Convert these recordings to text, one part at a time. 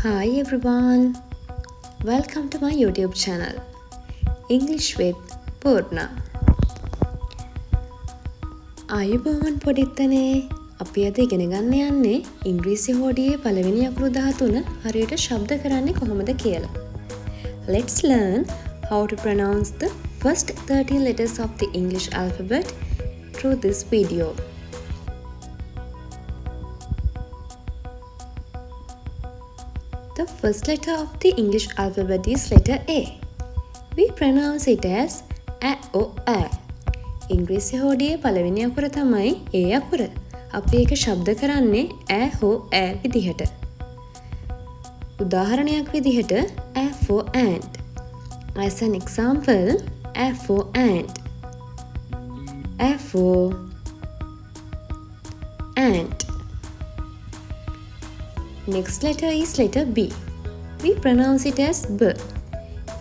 Hi everyone, welcome to my YouTube channel English with Purna. ආයුබෝවන් පොඩිත්තනේ අපි අද ඉගෙන ගන්න යන්නේ ඉංග්‍රීසි හෝඩියේ පළවෙනි අකුරු 13 හරියට ශබ්ද කරන්නේ කොහොමද කියලා. Let's learn how to pronounce the first 13 letters of the English alphabet through this video. The first letter of the English alphabet is letter A. We pronounce it as a o a. ඉංග්‍රීසි හෝඩියේ පළවෙනි අකුර තමයි A අකුර. අපි ඒක ශබ්ද කරන්නේ a ho a විදිහට. උදාහරණයක් විදිහට a for ant. As an example, a for ant. A for ant. Next letter is letter B. We pronounce it as B.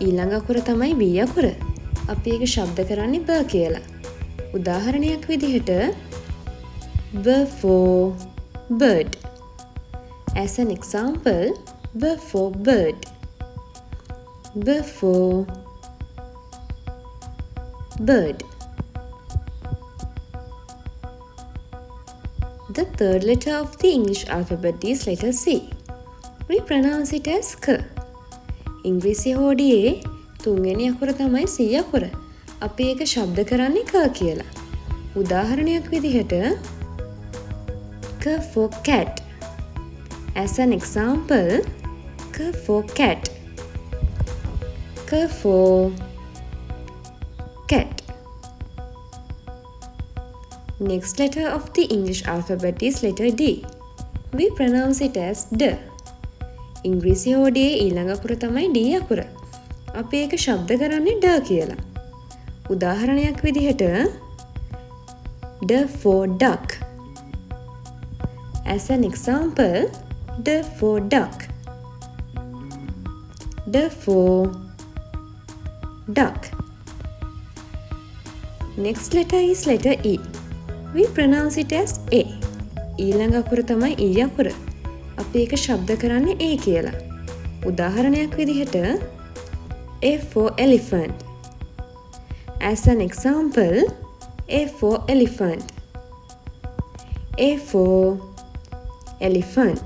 ඊළඟ අකුර තමයි B අකුර. අපි ඒක ශබ්ද කරන්නේ B කියලා. උදාහරණයක් විදිහට B for bird. As an example, B for bird. B for bird. The third letter of the English alphabet is letter C. We pronounce it as K. ඉංග්‍රීසි හෝඩියේ තුන්වෙනි අකුර තමයි C අකුර. අපි ඒක ශබ්ද කරන්නේ K කියලා. උදාහරණයක් විදිහට K for cat. As an example, K for cat. K for cat. Next letter of the English alphabet is letter D. We pronounce it as D. ඉංග්‍රීසි හෝඩියේ ඊළඟ අකුර තමයි D අකුර. අපි ඒක ශබ්ද කරන්නේ D කියලා. උදාහරණයක් විදිහට D for duck. As an example, D for duck. D for duck. Next letter is letter E. We pronounce it as A. ඊළඟ අකුර තමයි E අකුර. අපි ඒක ශබ්ද කරන්නේ A කියලා. උදාහරණයක් විදිහට A for elephant. As an example, A for elephant. A for elephant.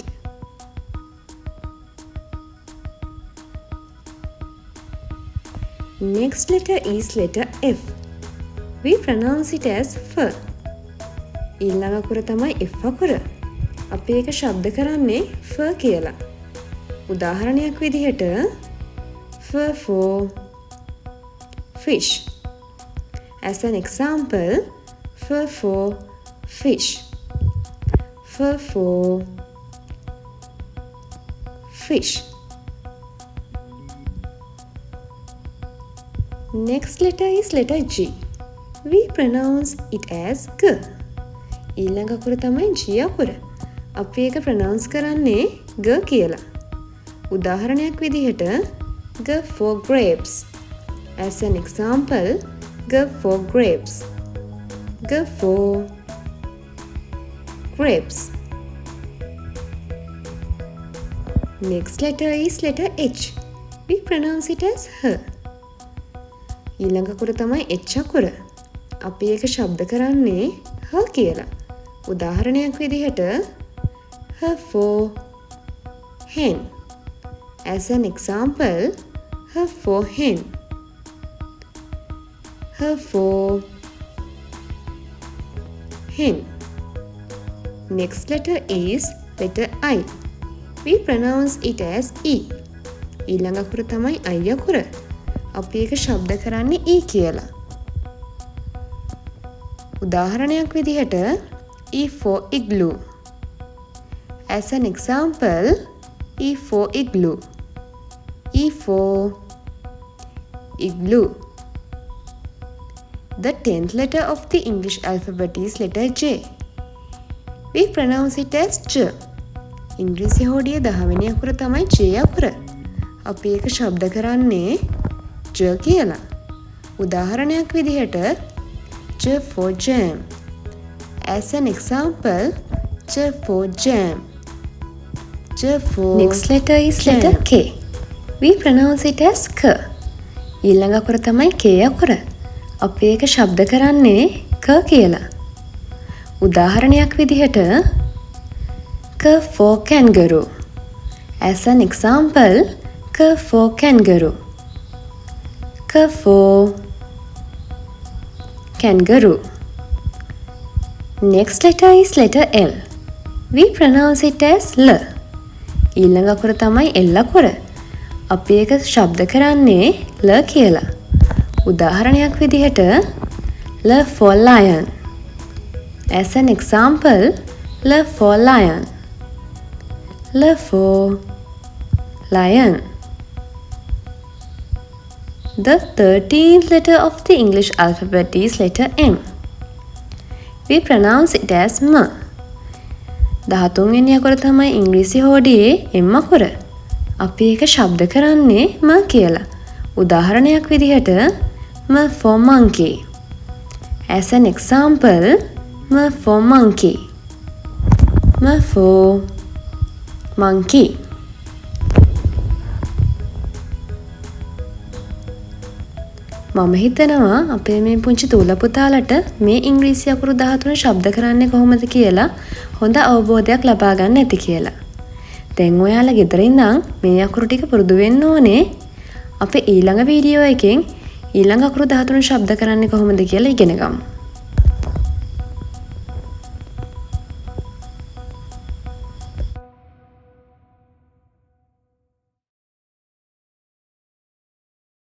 Next letter is letter F. We pronounce it as F. ඊළඟ අකුර තමයි F අකුර. අපි ඒක ශබ්ද කරන්නේ F කියලා. උදාහරණයක් විදිහට F for fish. As an example, F for fish. F for fish. Next letter is letter G. We pronounce it as G. ඊළඟ අකුර තමයි G අකුර. අපි ඒක ප්‍රනවුන්ස් කරන්නේ G කියලා. උදාහරණයක් විදිහට G for grapes. As an example, G for grapes. G for grapes. Next letter is letter H. We pronounce it as H. ඊළඟ අකුර තමයි H අකුර. අපි ඒක ශබ්ද කරන්නේ H කියලා. උදාහරණයක් විදිහට H for hen. As an example, H for hen. H for hen. Next letter is letter I. We pronounce it as E. ඊළඟ අකුර තමයි I අකුර. අපි ඒක ශබ්ද කරන්නේ E කියලා. උදාහරණයක් විදිහට E for igloo. As an example, E for igloo. E for igloo. The 10th letter of the English alphabet is letter J. We pronounce it as J. ඉංග්‍රීසි හෝඩියේ 10වෙනි අකුර තමයි J අකුර. අපි ඒක ශබ්ද කරන්නේ J කියලා. උදාහරණයක් විදිහට J for jam. As an example, J for jam. Next letter is letter K. We pronounce it as K. ඊළඟ අකුර තමයි K අකුර. අපි ඒක ශබ්ද කරන්නේ K කියලා. උදාහරණයක් විදිහට K for kangaroo. As an example, K for kangaroo. K for kangaroo. Next letter is letter L. We pronounce it as L. ඊළඟ අකුර තමයි L අකුර. අපි ඒක ශබ්ද කරන්නේ L කියලා. උදාහරණයක් විදිහට L for lion. As an example, L for lion. L for lion. The 13th letter of the English alphabet is letter M. We pronounce it as M. 13 වෙනි අකුර තමයි ඉංග්‍රීසි හෝඩියේ M අකුර. අපි ඒක ශබ්ද කරන්නේ M කියලා. උදාහරණයක් විදිහට M for monkey. As an example, M for monkey. M for monkey. මම හිතනවා අපේ මේ පුංචි දූල පුතාලට මේ ඉංග්‍රීසි අකුරු 13 ශබ්ද කරන්නේ කොහොමද කියලා හොඳ අවබෝධයක් ලබා ගන්න ඇති කියලා. දැන් ඔයාලා ගෙදර ඉඳන් මේ අකුරු ටික පුරුදු වෙන්න ඕනේ. අපි ඊළඟ වීඩියෝ එකෙන් ඊළඟ අකුරු 13 ශබ්ද කරන්නේ කොහොමද කියලා ඉගෙන ගමු.